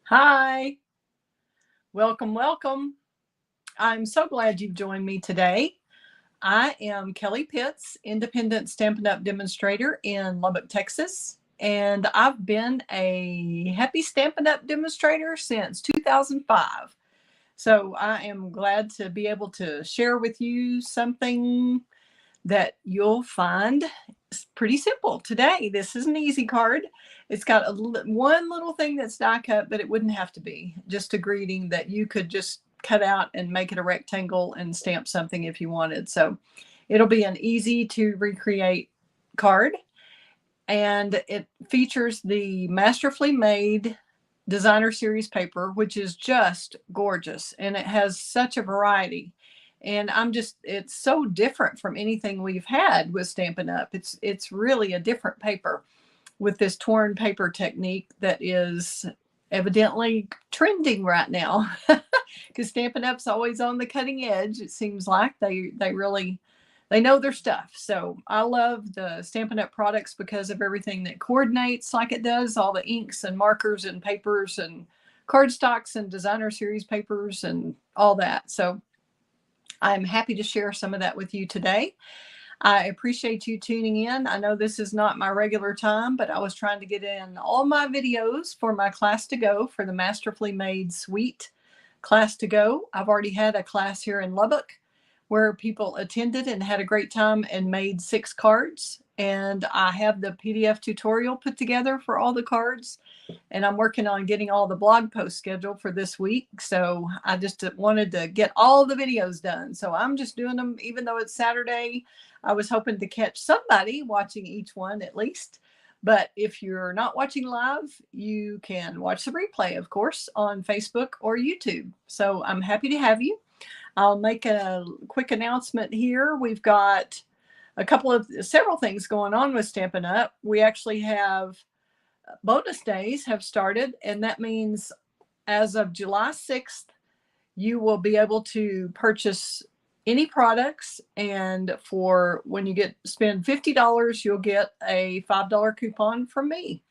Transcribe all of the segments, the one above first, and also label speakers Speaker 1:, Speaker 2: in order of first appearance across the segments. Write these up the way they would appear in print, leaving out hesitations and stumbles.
Speaker 1: Hi, welcome, welcome. I'm so glad you've joined me today. I am Kelley Pitts, independent Stampin' Up! Demonstrator in Lubbock, Texas, and I've been a happy Stampin' Up! Demonstrator since 2005. So I am glad to be able to share with you something that you'll find pretty simple today. This is an easy card. It's got one little thing that's die cut, but it wouldn't have to be. Just a greeting that you could just cut out and make it a rectangle and stamp something if you wanted. So it'll be an easy to recreate card. And it features the Masterfully Made Designer Series paper, which is just gorgeous. And it has such a variety. And it's so different from anything we've had with Stampin' Up. It's really a different paper with this torn paper technique that is evidently trending right now. Because Stampin' Up's always on the cutting edge. It seems like they know their stuff. So I love the Stampin' Up! Products because of everything that coordinates like it does, all the inks and markers and papers and cardstocks and designer series papers and all that. So I'm happy to share some of that with you today. I appreciate you tuning in. I know this is not my regular time, but I was trying to get in all my videos for my class to go for the Masterfully Made Suite Class to go. I've already had a class here in Lubbock where people attended and had a great time and made 6 cards. And I have the PDF tutorial put together for all the cards. And I'm working on getting all the blog posts scheduled for this week. So I just wanted to get all the videos done. So I'm just doing them, even though it's Saturday. I was hoping to catch somebody watching each one at least. But if you're not watching live, you can watch the replay, of course, on Facebook or YouTube. So I'm happy to have you. I'll make a quick announcement here. We've got several things going on with Stampin' Up. We actually have bonus days have started, and that means as of July 6th, you will be able to purchase any products, and for when you spend $50, you'll get a $5 coupon from me.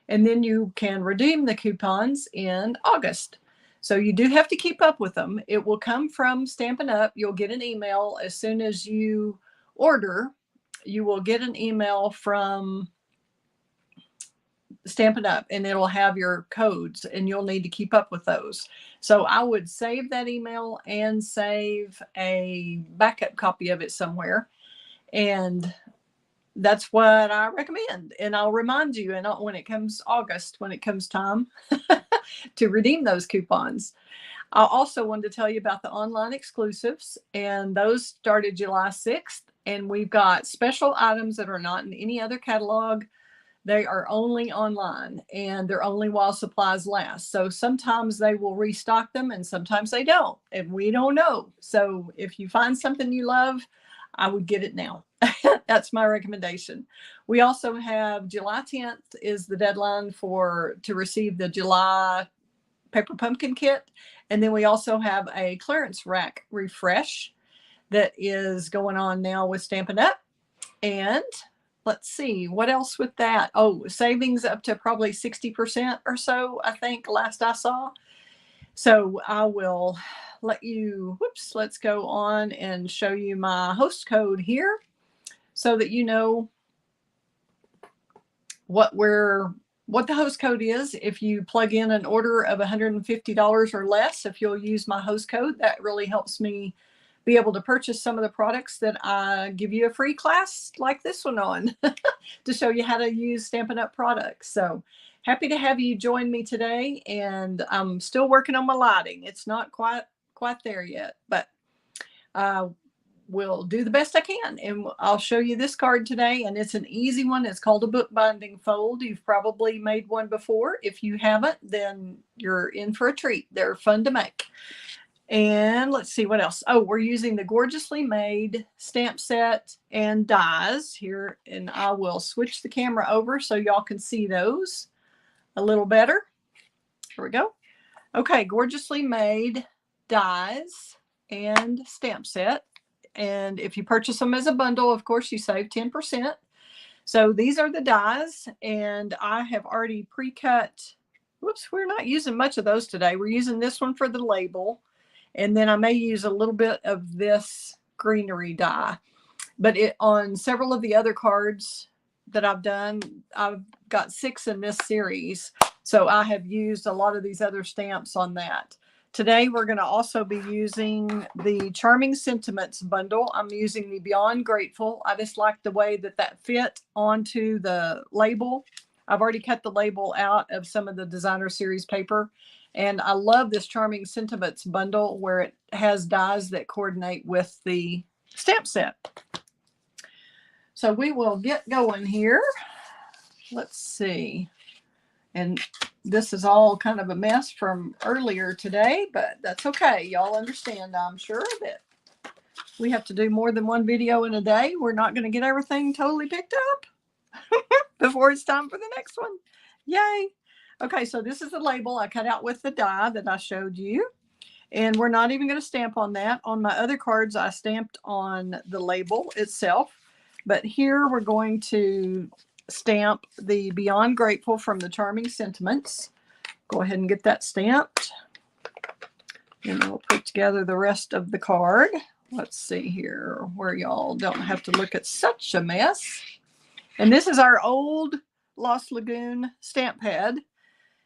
Speaker 1: And then you can redeem the coupons in August. So you do have to keep up with them. It will come from Stampin' Up. You'll get an email as soon as you order. You will get an email from Stampin' Up, and it'll have your codes, and you'll need to keep up with those. So I would save that email and save a backup copy of it somewhere. And that's what I recommend. And I'll remind you, and when it comes August, when it comes time to redeem those coupons. I also wanted to tell you about the online exclusives, and those started July 6th. And we've got special items that are not in any other catalog. They are only online, and they're only while supplies last. So sometimes they will restock them and sometimes they don't, and we don't know. So if you find something you love, I would get it now. That's my recommendation. We also have July 10th is the deadline to receive the July Paper Pumpkin Kit. And then we also have a clearance rack refresh that is going on now with Stampin' Up. And let's see, what else with that? Oh, savings up to probably 60% or so, I think, last I saw. So I will let's go on and show you my host code here so that you know what the host code is. If you plug in an order of $150 or less, if you'll use my host code, that really helps me be able to purchase some of the products that I give you a free class like this one on to show you how to use Stampin' Up! Products. So happy to have you join me today. And I'm still working on my lighting. It's not quite there yet, but will do the best I can. And I'll show you this card today, and it's an easy one. It's called a bookbinding fold. You've probably made one before. If you haven't, then you're in for a treat. They're fun to make. And let's see what else. Oh, we're using the Gorgeously Made stamp set and dies here, and I will switch the camera over so y'all can see those a little better. Here we go. Okay, Gorgeously Made dies and stamp set. And if you purchase them as a bundle, of course, you save 10%. So these are the dies, and I have already pre-cut whoops, we're not using much of those today. We're using this one for the label. And then I may use a little bit of this greenery dye. But on several of the other cards that I've done, I've got 6 in this series. So I have used a lot of these other stamps on that. Today, we're going to also be using the Charming Sentiments bundle. I'm using the Beyond Grateful. I just like the way that fit onto the label. I've already cut the label out of some of the designer series paper. And I love this Charming Sentiments bundle where it has dies that coordinate with the stamp set. So we will get going here. Let's see. And this is all kind of a mess from earlier today, but that's okay. Y'all understand, I'm sure, that we have to do more than one video in a day. We're not going to get everything totally picked up before it's time for the next one. Yay. Okay, so this is the label I cut out with the die that I showed you. And we're not even going to stamp on that. On my other cards, I stamped on the label itself. But here we're going to stamp the Beyond Grateful from the Charming Sentiments. Go ahead and get that stamped. And we'll put together the rest of the card. Let's see here where y'all don't have to look at such a mess. And this is our old Lost Lagoon stamp pad.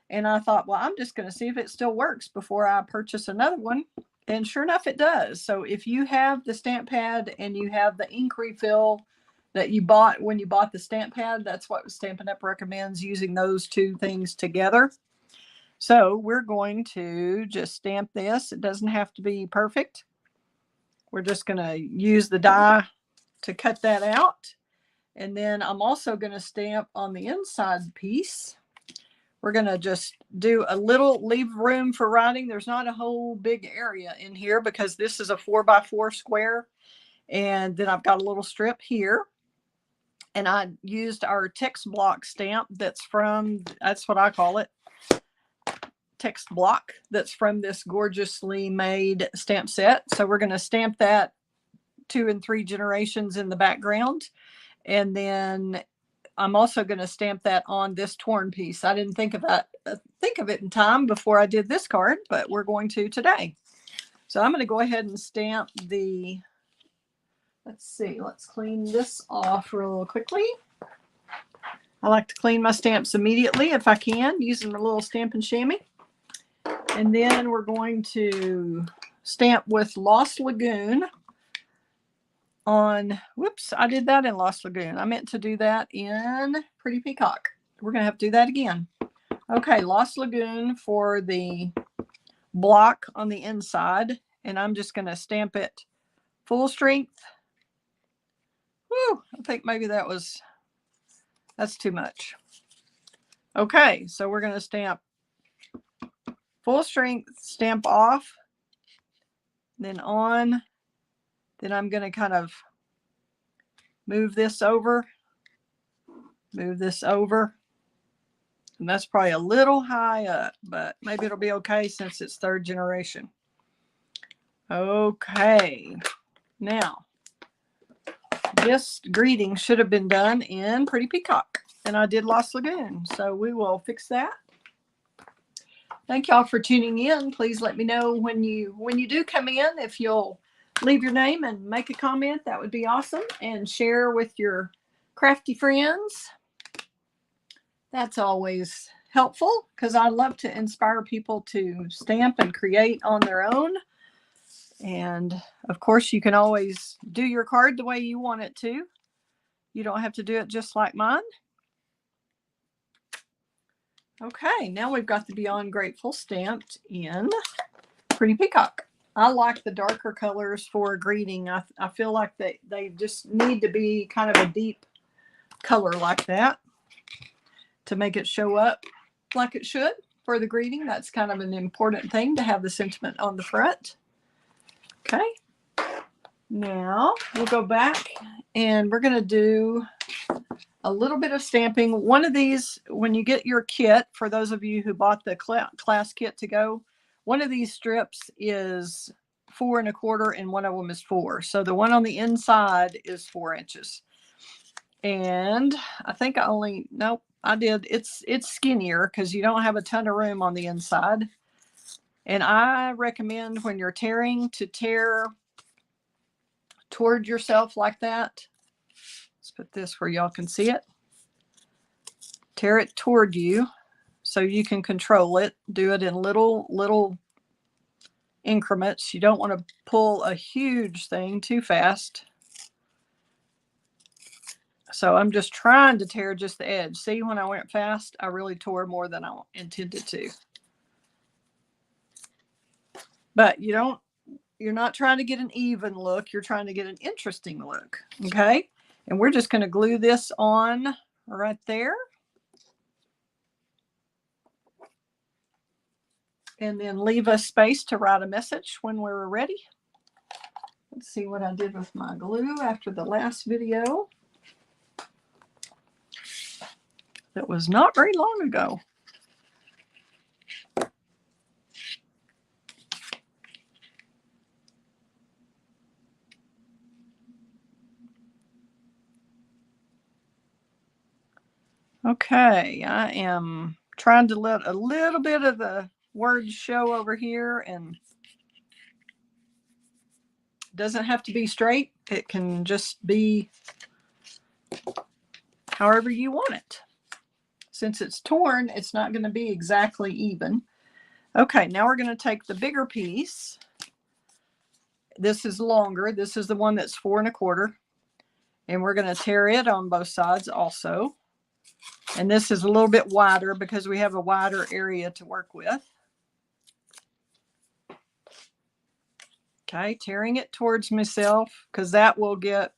Speaker 1: And I thought, well, I'm just going to see if it still works before I purchase another one. And sure enough, it does. So if you have the stamp pad and you have the ink refill that you bought when you bought the stamp pad, that's what Stampin' Up! Recommends, using those two things together. So we're going to just stamp this. It doesn't have to be perfect. We're just going to use the die to cut that out. And then I'm also going to stamp on the inside piece. We're going to just do a little, leave room for writing. There's not a whole big area in here because this is a 4x4 square. And then I've got a little strip here. And I used our text block stamp that's what I call it, text block, that's from this gorgeously made stamp set. So we're going to stamp that 2 and 3 generations in the background. And then I'm also going to stamp that on this torn piece. I didn't think of it in time before I did this card, but we're going to today. So I'm going to go ahead and stamp the, let's see, let's clean this off real quickly. I like to clean my stamps immediately if I can, using a little Stampin' Chamois. And then we're going to stamp with Lost Lagoon on, whoops, I did that in Lost Lagoon. I meant to do that in Pretty Peacock. We're going to have to do that again. Okay, Lost Lagoon for the block on the inside. And I'm just going to stamp it full strength. Woo, I think maybe that's too much. Okay, so we're going to stamp full strength, stamp off, then on. Then I'm going to kind of move this over. And that's probably a little high up, but maybe it'll be okay since it's 3rd generation. Okay, now this greeting should have been done in Pretty Peacock, and I did Lost Lagoon, so we will fix that. Thank y'all for tuning in. Please let me know when you do come in, if you'll leave your name and make a comment. That would be awesome. And share with your crafty friends. That's always helpful because I love to inspire people to stamp and create on their own. And of course, you can always do your card the way you want it to. You don't have to do it just like mine. Okay, now we've got the Beyond Grateful stamped in Pretty Peacock. I like the darker colors for a greeting. I feel like they just need to be kind of a deep color like that to make it show up like it should for the greeting. That's kind of an important thing, to have the sentiment on the front. Okay, now we'll go back and we're going to do a little bit of stamping. One of these, when you get your kit, for those of you who bought the class kit to go, one of these strips is 4 1/4 and one of them is 4. So the one on the inside is 4 inches. And I think I I did. It's skinnier because you don't have a ton of room on the inside. And I recommend when you're tearing to tear toward yourself like that. Let's put this where y'all can see it. Tear it toward you so you can control it. Do it in little increments. You don't want to pull a huge thing too fast. So I'm just trying to tear just the edge. See, when I went fast, I really tore more than I intended to. But you're not trying to get an even look. You're trying to get an interesting look. Okay. And we're just going to glue this on right there. And then leave us space to write a message when we're ready. Let's see what I did with my glue after the last video. That was not very long ago. Okay, I am trying to let a little bit of the words show over here, and it doesn't have to be straight. It can just be however you want it. Since it's torn, it's not going to be exactly even. Okay, now we're going to take the bigger piece. This is longer. This is the one that's 4 1/4. And we're going to tear it on both sides also. And this is a little bit wider because we have a wider area to work with. Okay, tearing it towards myself because that will get,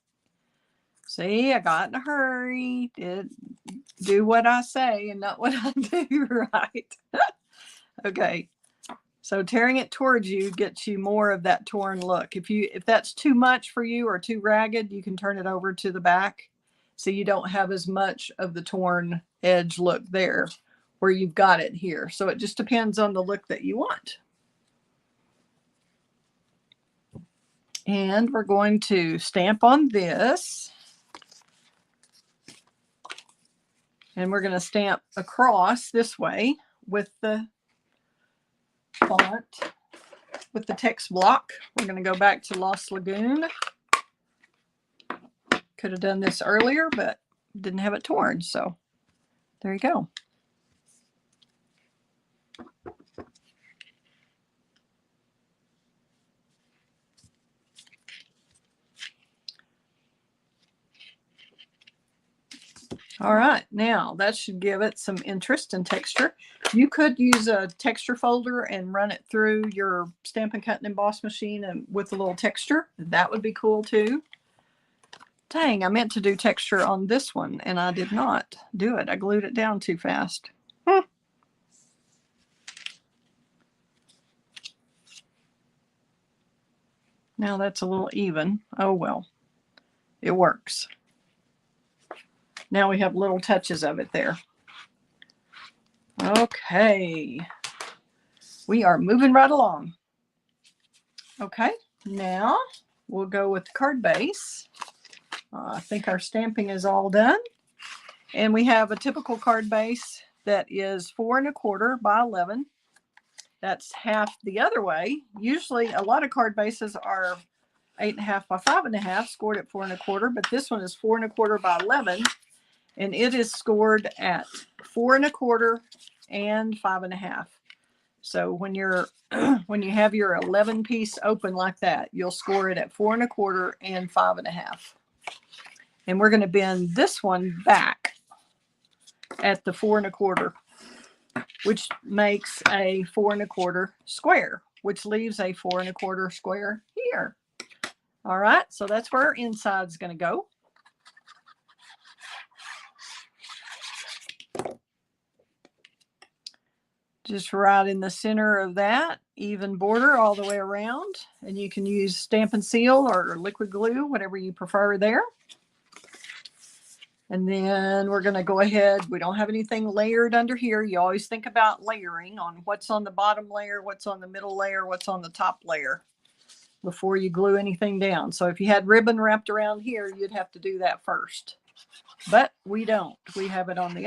Speaker 1: see, I got in a hurry. Do what I say and not what I do, right? Okay, so tearing it towards you gets you more of that torn look. If that's too much for you or too ragged, you can turn it over to the back so you don't have as much of the torn edge look there where you've got it here. So it just depends on the look that you want. And we're going to stamp on this. And we're going to stamp across this way with the font, with the text block. We're going to go back to Lost Lagoon. Could have done this earlier, but didn't have it torn. So there you go. All right, now that should give it some interest and texture. You could use a texture folder and run it through your Stampin' Cut and Emboss machine and with a little texture. That would be cool too. Dang, I meant to do texture on this one and I did not do it. I glued it down too fast. Now that's a little even. Oh well, it works. Now we have little touches of it there. Okay, we are moving right along. Okay, now we'll go with the card base. I think our stamping is all done. And we have a typical card base that is 4 1/4 by 11. That's half the other way. Usually a lot of card bases are 8 1/2 by 5 1/2, scored at 4 1/4, but this one is 4 1/4 by 11. And it is scored at 4 1/4 and 5 1/2. So when you have your 11 piece open like that, you'll score it at 4 1/4 and 5 1/2. And we're going to bend this one back at the 4 1/4, which makes a 4 1/4 square, which leaves a 4 1/4 square here. All right, so that's where our inside's going to go. Just right in the center of that, even border all the way around. And you can use Stampin' Seal or liquid glue, whatever you prefer there. And then we're going to go ahead. We don't have anything layered under here. You always think about layering on what's on the bottom layer, what's on the middle layer, what's on the top layer before you glue anything down. So if you had ribbon wrapped around here, you'd have to do that first. but we don't. We have it on the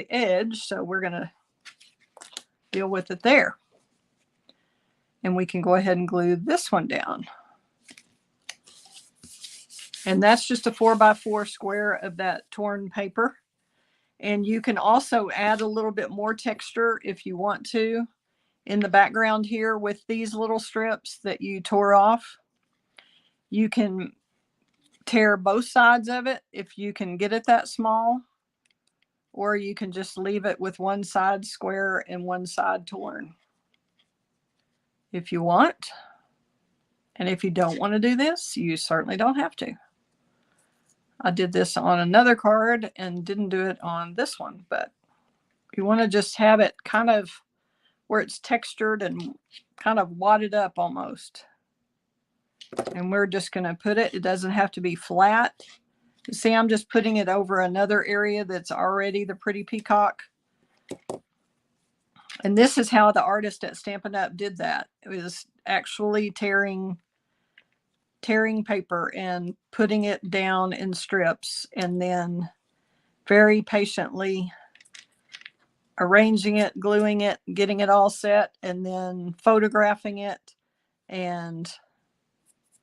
Speaker 1: edge, so we're going to deal with it there. And we can go ahead and glue this one down. And that's just a 4x4 square of that torn paper. And you can also add a little bit more texture if you want to in the background here with these little strips that you tore off. You can tear both sides of it if you can get it that small, or you can just leave it with one side square and one side torn if you want. And if you don't want to do this, you certainly don't have to. I did this on another card and didn't do it on this one, but you want to just have it kind of where it's textured and kind of wadded up almost. And we're just going to put it, it doesn't have to be flat. You see, I'm just putting it over another area that's already the pretty peacock. And this is how the artist at Stampin' Up! Did that. It was actually tearing paper and putting it down in strips, and then very patiently arranging it, gluing it, getting it all set, and then photographing it. And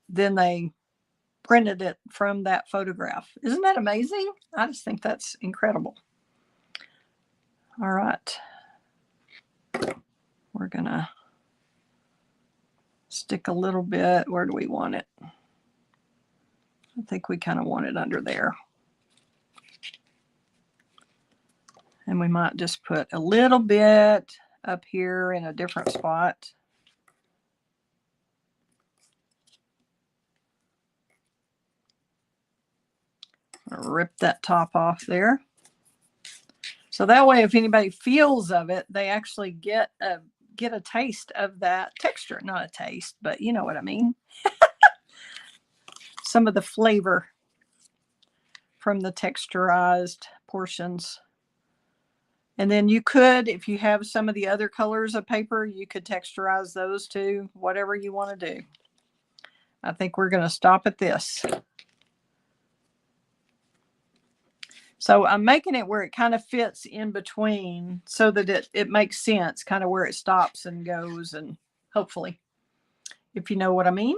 Speaker 1: then they printed it from that photograph. Isn't that amazing? I just think that's incredible. All right. We're going to stick a little bit. Where do we want it? I think we kind of want it under there. And we might just put a little bit up here in a different spot. I'll rip that top off there. So that way, if anybody feels of it, they actually get a taste of that texture. Not a taste, but you know what I mean. Some of the flavor from the texturized portions. And then you could, if you have some of the other colors of paper, you could texturize those too, whatever you want to do. I think we're going to stop at this. So I'm making it where it kind of fits in between so that it makes sense, kind of where it stops and goes, and hopefully, if you know what I mean.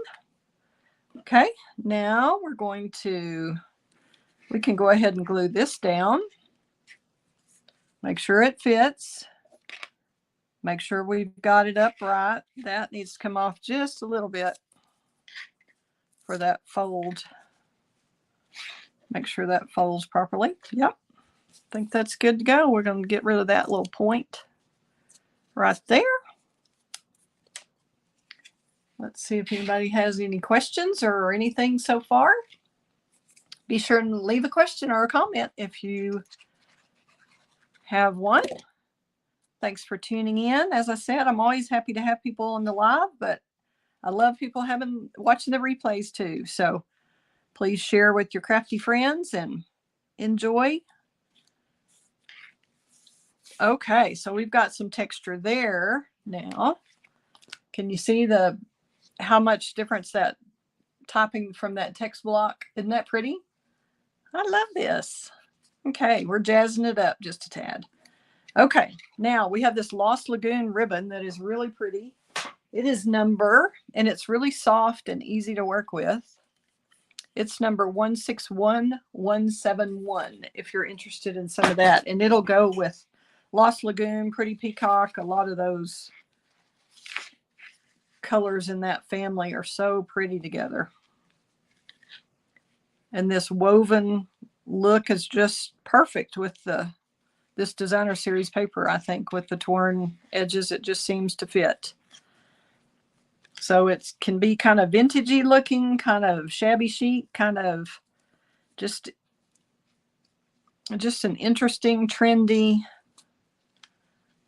Speaker 1: Okay, now we're going to, we can go ahead and glue this down. Make sure it fits. Make sure we've got it upright. That needs to come off just a little bit for that fold. Make sure that folds properly. Yep. I think that's good to go. We're going to get rid of that little point right there. Let's see if anybody has any questions or anything so far. Be sure to leave a question or a comment if you have one. Thanks for tuning in. As I said, I'm always happy to have people on the live, but I love people watching the replays too. So please share with your crafty friends and enjoy. Okay, so we've got some texture there now. Can you see how much difference that topping from that text block? Isn't that pretty? I love this. Okay, we're jazzing it up just a tad. Okay, now we have this Lost Lagoon ribbon that is really pretty. It is number, and it's really soft and easy to work with. It's number 161171 if you're interested in some of that. And it'll go with Lost Lagoon, Pretty Peacock. A lot of those colors in that family are so pretty together. And this woven look is just perfect with this designer series paper, I think, with the torn edges. It just seems to fit. So it can be kind of vintagey looking, kind of shabby chic, kind of just an interesting, trendy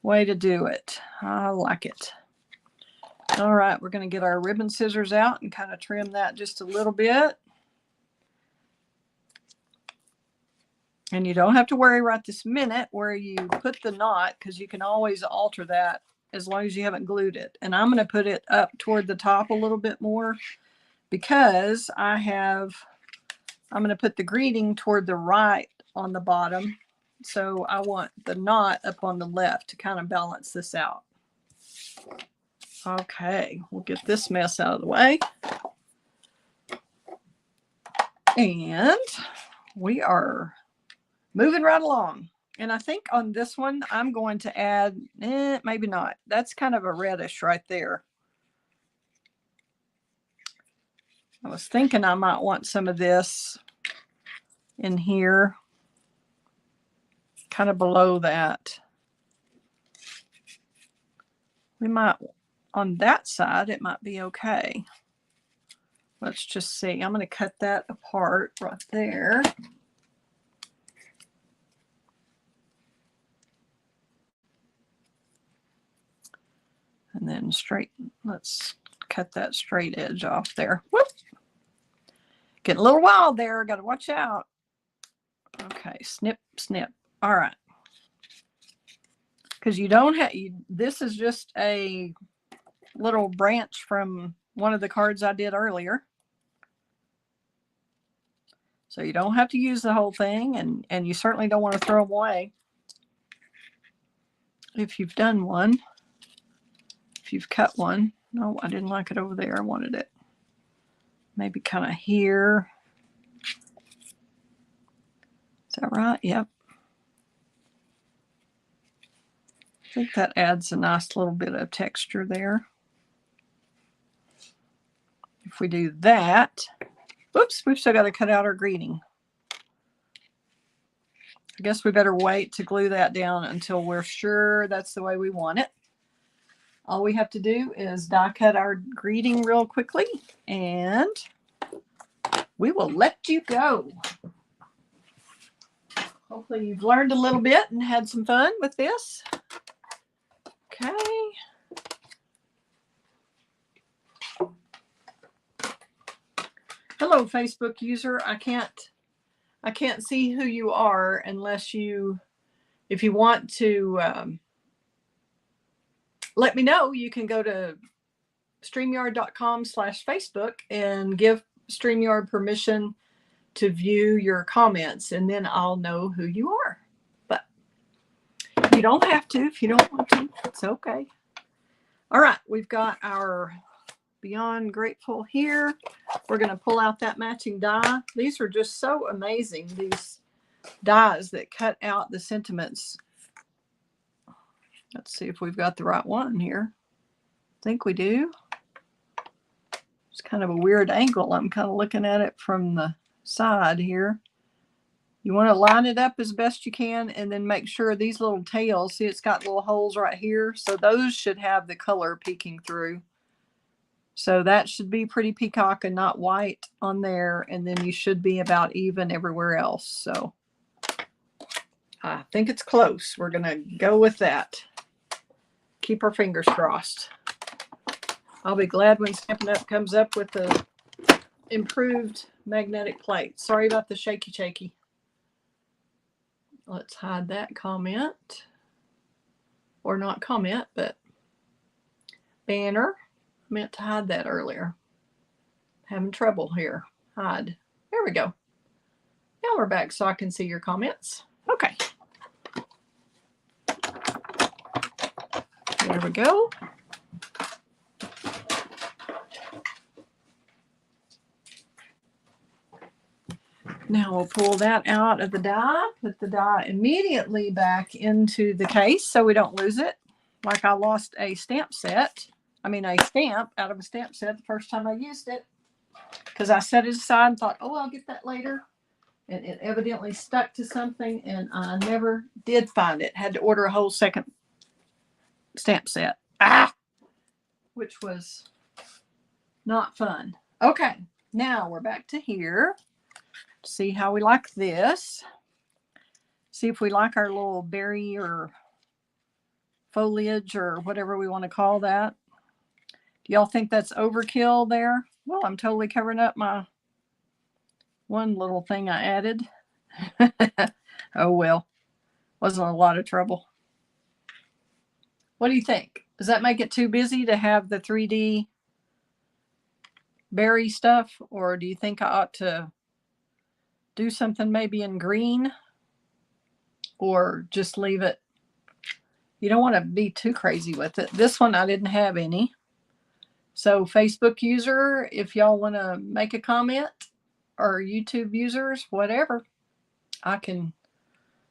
Speaker 1: way to do it. I like it. All right, we're going to get our ribbon scissors out and kind of trim that just a little bit. And you don't have to worry right this minute where you put the knot, because you can always alter that as long as you haven't glued it. And I'm going to put it up toward the top a little bit more because I have I'm going to put the greeting toward the right on the bottom. So I want the knot up on the left to kind of balance this out. Okay, we'll get this mess out of the way. And we are moving right along. And I think on this one, I'm going to add, maybe not. That's kind of a reddish right there. I was thinking I might want some of this in here, kind of below that. We might, on that side, it might be okay. Let's just see. I'm going to cut that apart right there. And then straight, let's cut that straight edge off there. Whoop. Getting a little wild there. Got to watch out. Okay, snip, snip. All right. Because you don't have, this is just a little branch from one of the cards I did earlier. So you don't have to use the whole thing, and you certainly don't want to throw them away. If you've done one, if you've cut one. No, I didn't like it over there. I wanted it maybe kind of here. Is that right? Yep. I think that adds a nice little bit of texture there. If we do that, whoops, we've still got to cut out our greeting. I guess we better wait to glue that down until we're sure that's the way we want it. All we have to do is die cut our greeting real quickly, and we will let you go. Hopefully you've learned a little bit and had some fun with this. Okay. Hello, Facebook user. I can't see who you are unless you, if you want to let me know, you can go to StreamYard.com/Facebook and give StreamYard permission to view your comments, and then I'll know who you are. But you don't have to if you don't want to. It's okay. All right, we've got our Beyond Grateful here. We're going to pull out that matching die. These are just so amazing, these dies that cut out the sentiments. Let's see if we've got the right one here. I think we do. It's kind of a weird angle. I'm kind of looking at it from the side here. You want to line it up as best you can, and then make sure these little tails, see it's got little holes right here, so those should have the color peeking through. So that should be pretty peacock and not white on there, and then you should be about even everywhere else. So I think it's close. We're going to go with that. Keep our fingers crossed. I'll be glad when Stampin' Up! Comes up with the improved magnetic plate. Sorry about the shaky. Let's hide that comment. Or not comment, but banner. I meant to hide that earlier. Having trouble here. Hide. There we go. Now we're back so I can see your comments. Okay. There we go. Now we'll pull that out of the die, put the die immediately back into the case so we don't lose it. Like I lost a stamp set. I mean, a stamp out of a stamp set the first time I used it, because I set it aside and thought, oh, I'll get that later. And it evidently stuck to something, and I never did find it. Had to order a whole second stamp set. Which was not fun. Okay, now we're back to here. See how we like this. See if we like our little berry or foliage or whatever we want to call that. Do y'all think that's overkill there? Well, I'm totally covering up my one little thing I added. Oh, well. Wasn't a lot of trouble. What do you think? Does that make it too busy to have the 3D berry stuff? Or do you think I ought to do something maybe in green, or just leave it. You don't want to be too crazy with it. This one, I didn't have any. So Facebook user, if y'all want to make a comment, or YouTube users, whatever, I can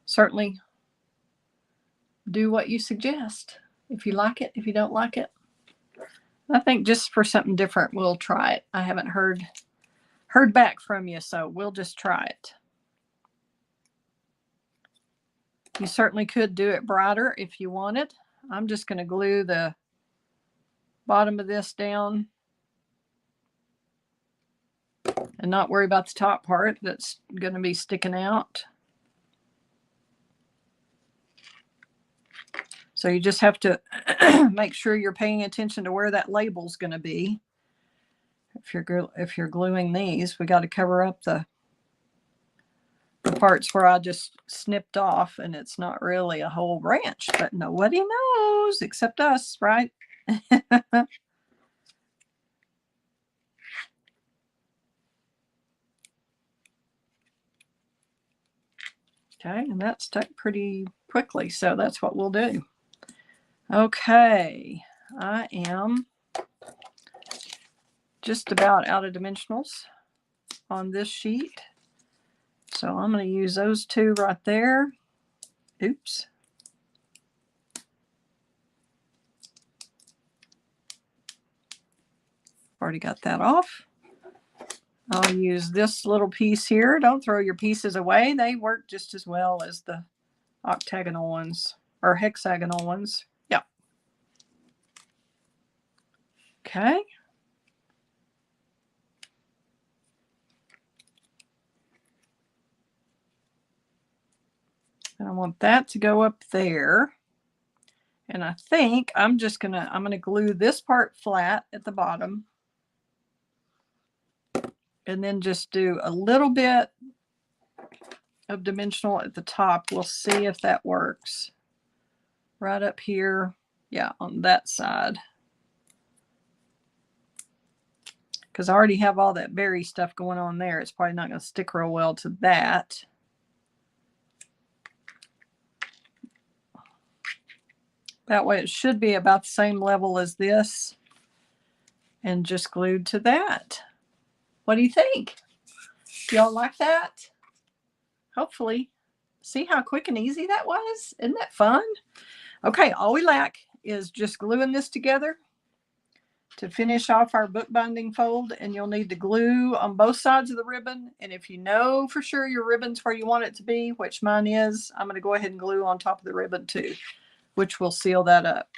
Speaker 1: certainly do what you suggest. If you like it, if you don't like it. I think just for something different, we'll try it. I haven't heard back from you, so we'll just try it. You certainly could do it brighter if you wanted. I'm just going to glue the bottom of this down and not worry about the top part that's going to be sticking out. So you just have to make sure you're paying attention to where that label's going to be. If you're gluing these, we got to cover up the parts where I just snipped off, and it's not really a whole branch, but nobody knows except us, right? Okay, and that stuck pretty quickly, so that's what we'll do. Okay, I am just about out of dimensionals on this sheet, so I'm going to use those two right there. Oops. Already got that off. I'll use this little piece here. Don't throw your pieces away. They work just as well as the octagonal ones or hexagonal ones. Yeah. Okay. And I want that to go up there. And I think I'm gonna glue this part flat at the bottom. And then just do a little bit of dimensional at the top. We'll see if that works. Right up here. Yeah, on that side. Because I already have all that berry stuff going on there. It's probably not going to stick real well to that. That way it should be about the same level as this. And just glued to that. What do you think? Y'all like that? Hopefully. See how quick and easy that was? Isn't that fun? Okay, all we lack is just gluing this together to finish off our bookbinding fold, and you'll need to glue on both sides of the ribbon. And if you know for sure your ribbon's where you want it to be, which mine is, I'm going to go ahead and glue on top of the ribbon too, which will seal that up.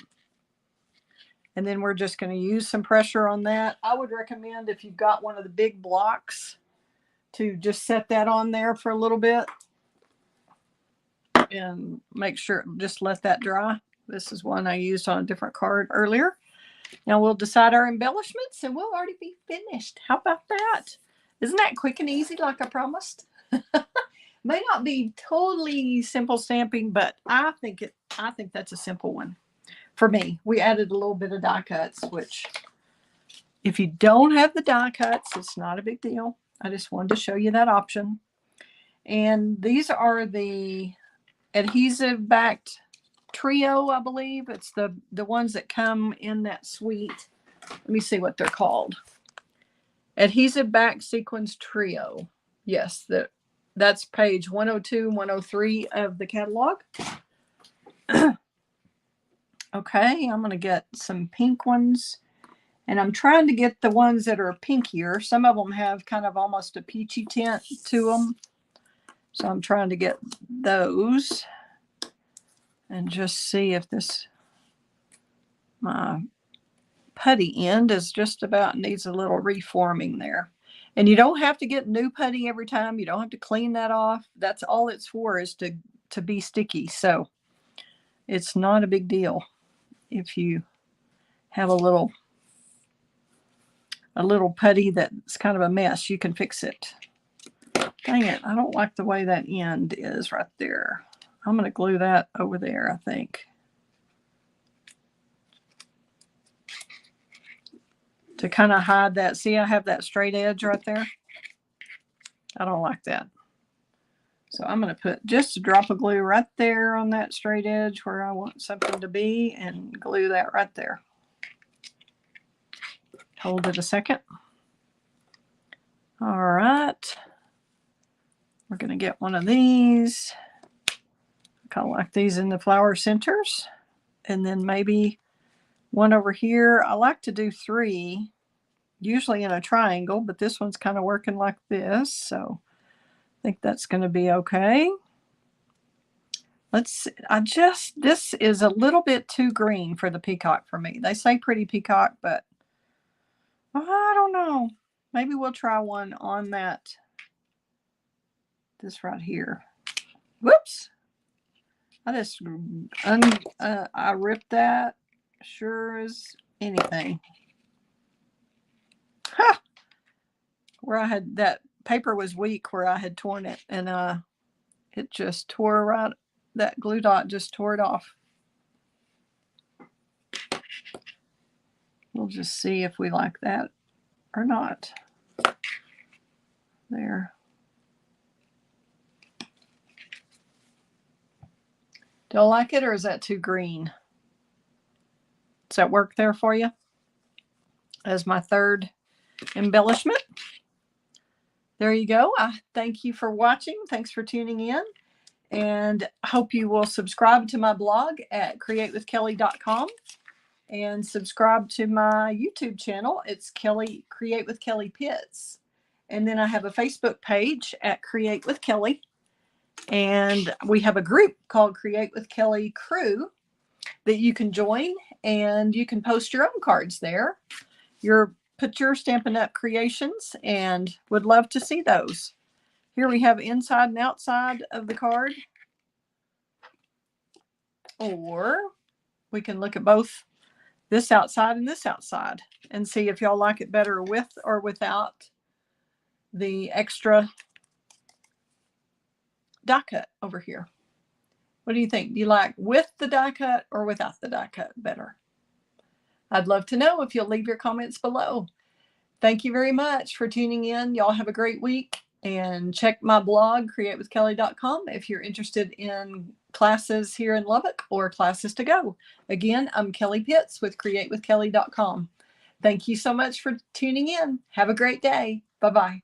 Speaker 1: And then we're just going to use some pressure on that. I would recommend, if you've got one of the big blocks, to just set that on there for a little bit and make sure, just let that dry. This is one I used on a different card earlier. Now we'll decide our embellishments and we'll already be finished. How about that? Isn't that quick and easy like I promised? May not be totally simple stamping, but I think that's a simple one. For me, we added a little bit of die cuts, which if you don't have the die cuts, it's not a big deal. I just wanted to show you that option. And these are the adhesive backed trio, I believe. It's the ones that come in that suite. Let me see what they're called. Adhesive back sequins trio. Yes, that's page 102, 103 of the catalog. Okay, I'm going to get some pink ones. And I'm trying to get the ones that are pinkier. Some of them have kind of almost a peachy tint to them. So I'm trying to get those. And just see if my putty end is just about needs a little reforming there. And you don't have to get new putty every time. You don't have to clean that off. That's all it's for, is to be sticky. So it's not a big deal if you have a little putty that's kind of a mess. You can fix it. Dang it, I don't like the way that end is right there. I'm going to glue that over there, I think. To kind of hide that. See, I have that straight edge right there. I don't like that. So I'm going to put just a drop of glue right there on that straight edge where I want something to be and glue that right there. Hold it a second. All right. We're going to get one of these. I kind of like these in the flower centers. And then maybe one over here. I like to do 3, usually in a triangle, but this one's kind of working like this. So I think that's going to be okay. Let's see. This is a little bit too green for the peacock for me. They say pretty peacock, but I don't know. Maybe we'll try one on this right here. Whoops. I ripped that sure as anything. Ha! Where I had that paper was weak where I had torn it, and it just tore right. That glue dot just tore it off. We'll just see if we like that or not. There. Do I like it, or is that too green? Does that work there for you? As my third embellishment. There you go. I thank you for watching. Thanks for tuning in. And I hope you will subscribe to my blog at createwithkelley.com and subscribe to my YouTube channel. It's Kelley Create with Kelley Pitts. And then I have a Facebook page at Create with Kelley. And we have a group called Create with Kelley Crew that you can join, and you can post your own cards there. Put your Stampin' Up! Creations, and would love to see those. Here we have inside and outside of the card. Or we can look at both this outside and this outside and see if y'all like it better with or without the extra die cut over here. What do you think? Do you like with the die cut or without the die cut better? I'd love to know if you'll leave your comments below. Thank you very much for tuning in. Y'all have a great week, and check my blog, createwithkelley.com, if you're interested in classes here in Lubbock or classes to go. Again, I'm Kelley Pitts with createwithkelley.com. Thank you so much for tuning in. Have a great day. Bye-bye.